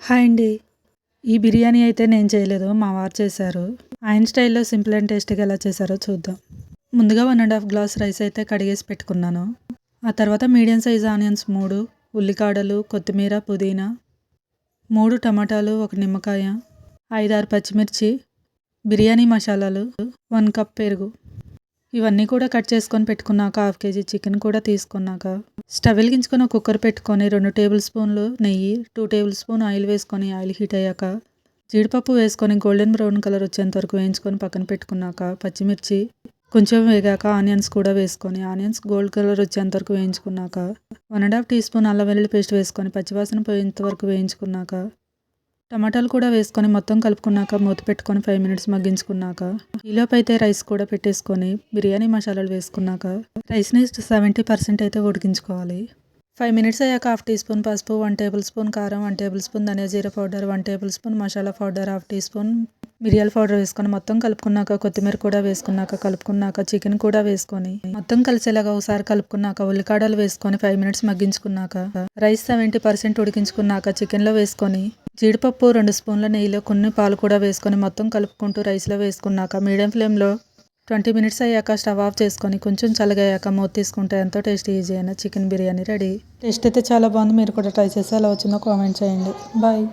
Hi అండి. ఈ బిర్యానీ అయితే నేను చేయలేదు. మా వారు చేశారు. ఆయన స్టైల్‌లో సింపుల్ అండ్ టేస్టీగా ఎలా చేశారో చూద్దాం. ముందుగా 1 ½ గ్లాస్ రైస్ అయితే కడిగేసి పెట్టుకున్నాను. ఆ తర్వాత మీడియం సైజ్ ఆనియన్స్ 3, ఉల్లికాడలు, కొత్తిమీర, పుదీనా, 3 టమాటాలు, 1 నిమ్మకాయ, 5, 6 పచ్చిమిర్చి, బిర్యానీ మసాలాలు, 1 కప్ పెరుగు, ఇవన్నీ కూడా కట్ చేసుకొని పెట్టుకున్నాక 1/2 కేజీ చికెన్ కూడా తీసుకున్నాక స్టవ్ వెలిగించుకొని ఒక కుక్కర్ పెట్టుకొని 2 టేబుల్ స్పూన్లు నెయ్యి, 2 టేబుల్ స్పూన్ ఆయిల్ వేసుకొని ఆయిల్ హీట్ అయ్యాక జీడిపప్పు వేసుకొని గోల్డెన్ బ్రౌన్ కలర్ వచ్చేంత వరకు వేయించుకొని పక్కన పెట్టుకున్నాక పచ్చిమిర్చి కొంచెం వేగాక ఆనియన్స్ కూడా వేసుకొని ఆనియన్స్ గోల్డ్ కలర్ వచ్చేంత వరకు వేయించుకున్నాక 1 ½ టీ స్పూన్ అల్లం వెల్లుల్లి పేస్ట్ వేసుకొని పచ్చివాసన పోయేంత వరకు వేయించుకున్నాక టమాటాలు కూడా వేసుకొని మొత్తం కలుపుకున్నాక మూత పెట్టుకొని 5 మినిట్స్ మగ్గించుకున్నాక ఈలోపు అయితే రైస్ కూడా పెట్టేసుకొని బిర్యానీ మసాలాలు వేసుకున్నాక రైస్ని 70% అయితే ఉడికించుకోవాలి. 5 మినిట్స్ అయ్యాక 1/2 టీ స్పూన్ పసుపు, 1 టేబుల్ స్పూన్ కారం, 1 టేబుల్ స్పూన్ ధనియా జీరా powder, 1 tablespoon masala powder, 1/2 teaspoon మిరియాల పౌడర్ వేసుకొని మొత్తం కలుపుకున్నాక కొత్తిమీర కూడా వేసుకున్నాక కలుపుకున్నాక చికెన్ కూడా వేసుకొని మొత్తం కలిసేలాగా ఒకసారి కలుపుకున్నాక ఉల్లికాడలు వేసుకొని 5 మినిట్స్ మగ్గించుకున్నాక రైస్ 70% ఉడికించుకున్నాక చికెన్లో వేసుకొని జీడిపప్పు 2 స్పూన్ల నెయ్యిలో కొన్ని పాలు కూడా వేసుకొని మొత్తం కలుపుకుంటూ రైస్లో వేసుకున్నాక మీడియం ఫ్లేమ్లో 20 మినిట్స్ అయ్యాక స్టవ్ ఆఫ్ చేసుకొని కొంచెం చల్లగయ్యాక మూత తీసుకుంటే ఎంతో టేస్టీ ఈజీ అయిన చికెన్ బిర్యానీ రెడీ. టేస్ట్ అయితే చాలా బాగుంది. మీరు కూడా ట్రై చేసి ఎలా వచ్చిందో కామెంట్ చేయండి. బాయ్.